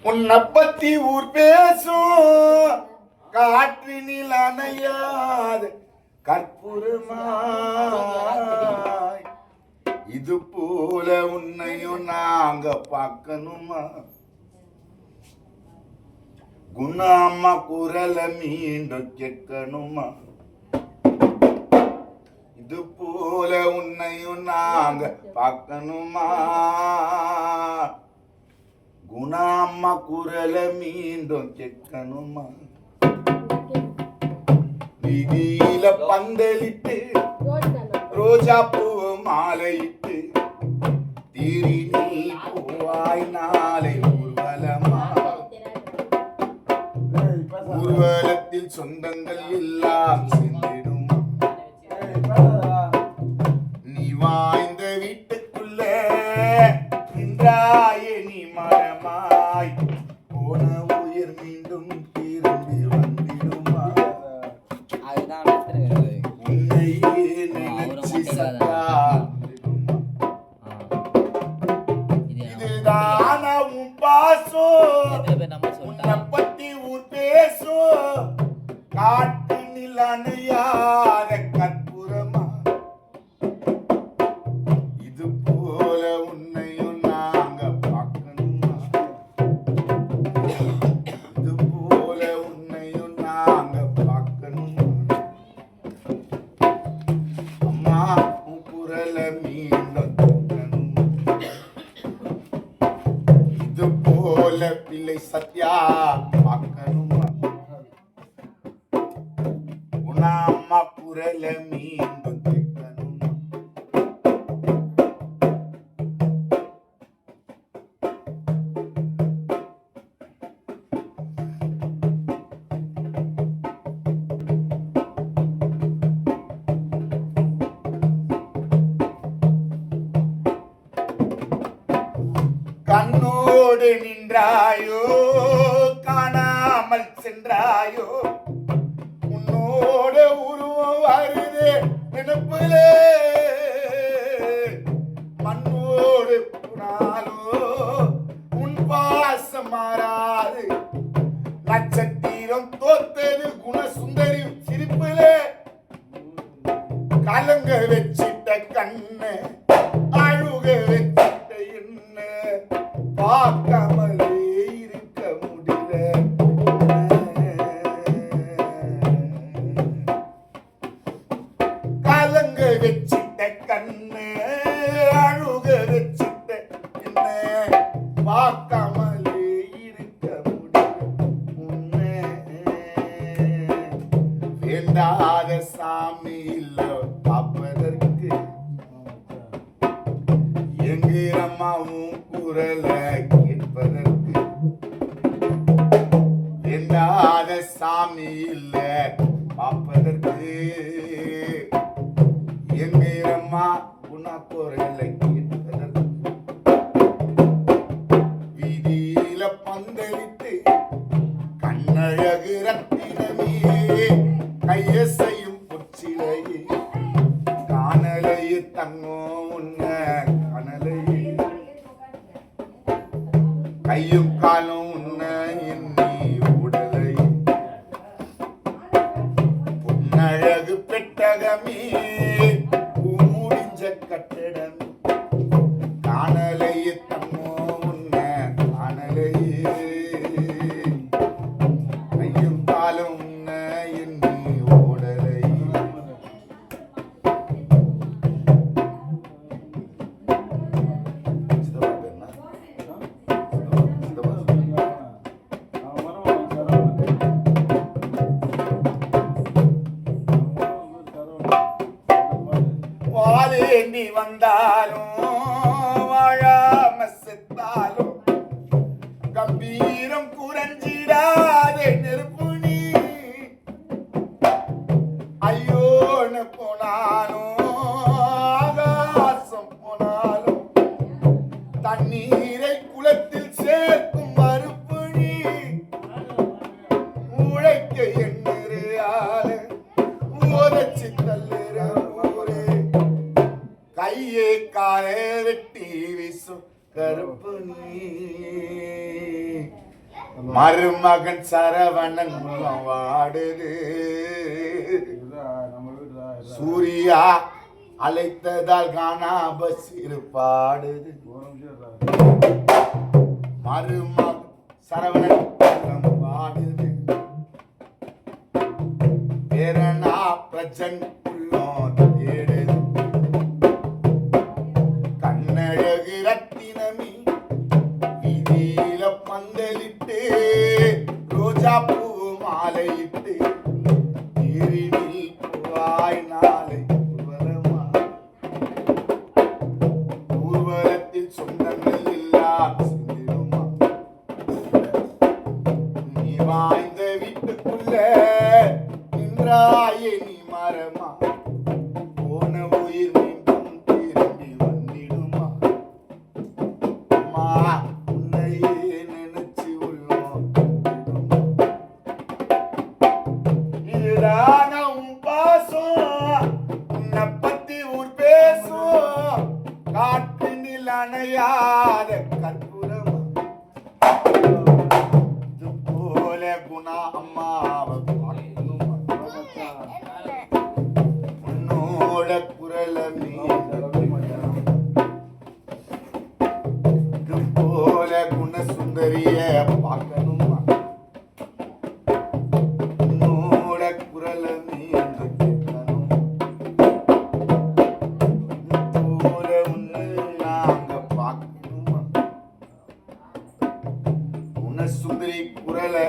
உன்னை பத்தி ஊர் பேசும் காற்றினில் அணையாது கற்பூரமாய் இது போல உன்னையும் நாங்க பார்க்கணுமா? குணாம்மா குரல மீண்டும் கேட்கணுமா? இது போல உன்னையும் நாங்க பார்க்கணுமா? குணாம்மா குரல மீண்டும் கேட்கணுமா? வீதியில பந்தலிட்டு ரோஜா பூ மாலையிட்டு தீரி நீ பூவாய் நாளை ஊர்வலமா? ஊர்வலத்தில் சொந்தங்கள் எல்லாம் சென்றிடும். நீ வாய்ந்த வீட்டுக்குள்ள நின்றாயே நீ மரமாய் போன உயிர் மீண்டும் திரும்பி வந்திடுமா? உன்னையே நினைச்சு சத்தா இதுதான உன் பாசம். உன்னை பத்தி ஊர் பேசும் காட்டினில் அணையாத கற்பூரமா? இது போல உன்னையும் நாங்க பார்க்கணுமா? இது போல உன்னையும் நாங்க பார்க்கணுமா? அம்மா உன் குரல மீண்டும் கேட்கணுமா? இது போல பிள்ளை சத்யா பார்க்கணுமா? உன்னாம்மா குரல மீண்டும் கேட்கணுமா? கண்ணோடு நின்றாயோ காணாமல் சென்றாயோ? உன்னோட உருவம் வருது நினைப்பிலே. மண்ணோடு போனாலோ உன் பாசம் மாறாது. நட்சத்திரம் தோத்தது குணசுந்தரி சிரிப்பிலே. கலங்க வச்சிட்ட கண்ணு அழுக வச்சிட்ட என்ன பார்க்காமலே இருக்க முடியல. கலங்க வச்சிட்ட கண்ணு அழுக வச்சிட்ட என்ன பார்க்காமலே இருக்க முடியல. வேண்டாத சாமி இல்ல பார்ப்பதற்கு எங்கிரம்மாவும் குரல கேட்பதற்கு. வேண்டாத சாமி இல்ல பார்ப்பதற்கு எங்கிரம்மா குணா குரல கேட்பதற்கு. வீதியில பந்தலிட்டு கண்ணழகு ரத்தினமே கையசையும் பொச்சிலையே காணலையே தங்கம் உன்ன கனலையே. கையும் காலும் உன்ன எண்ணி உடலை. பொன்னழகு பெட்டகமே முடிஞ்ச கட்டடம் காணலையே தங்கம் உன்ன காணலையே. கையும் காலும் உன்ன எண்ணி உடலை. வாழேந்தி வந்தாலும் வாழாம செத்தாலும் கம்பீரம் குறைஞ்சிடாதே நெருப்பு நீ. ஐயோன்னு போனாலும் ஆகாசம் போனாலும் தண்ணீரை குளத்தில் சேர்க்கும் மறுப்பு நீ. உழைக்க எண்ணுறு ஆளு உதச்சி தள்ளுற ஊரே. கையே காய வெட்டி வீசும் கருப்பு நீ. மருமகன் சரவணன் முகம் வாடுது. சூர்யா அழைத்ததால் காணா பசிறு பாடுது. மருமகன் சரவணன் முகம் வாடுது. பேரனா பிரஜன் தேடுது. கண்ணழகு ரத்தினமி வீதியில பந்தலிட்டு ரோஜா பூ மாலையிட்டு தேரினில் பூவாய் நாளை ஊர்வலமா. ஊர்வலத்தில் சொந்தங்கள் எல்லாம் சேர்ந்திடுமா. நீ வாய்ந்த வீட்டுக்குள்ள நின்றாயே நீ மரமா. போன உயிர் மீண்டும் திரும்பி வந்திடுமா. அம்மா உன்னையே நினைச்சு உள்ளோம். இதுதான் உன் பாசம். உன்னை பத்தி ஊர் பேசும். காற்றினில் அணையாத கற்பூரமா. இது போல குணா அம்மாவை உன்னோட குரல இது போல குணசுந்தரிய பார்க்கணுமா. உன்னோட குரல கேட்கணும். இது போல உன்னை நாங்க பார்க்கணுமா. குணசுந்தரி குரலை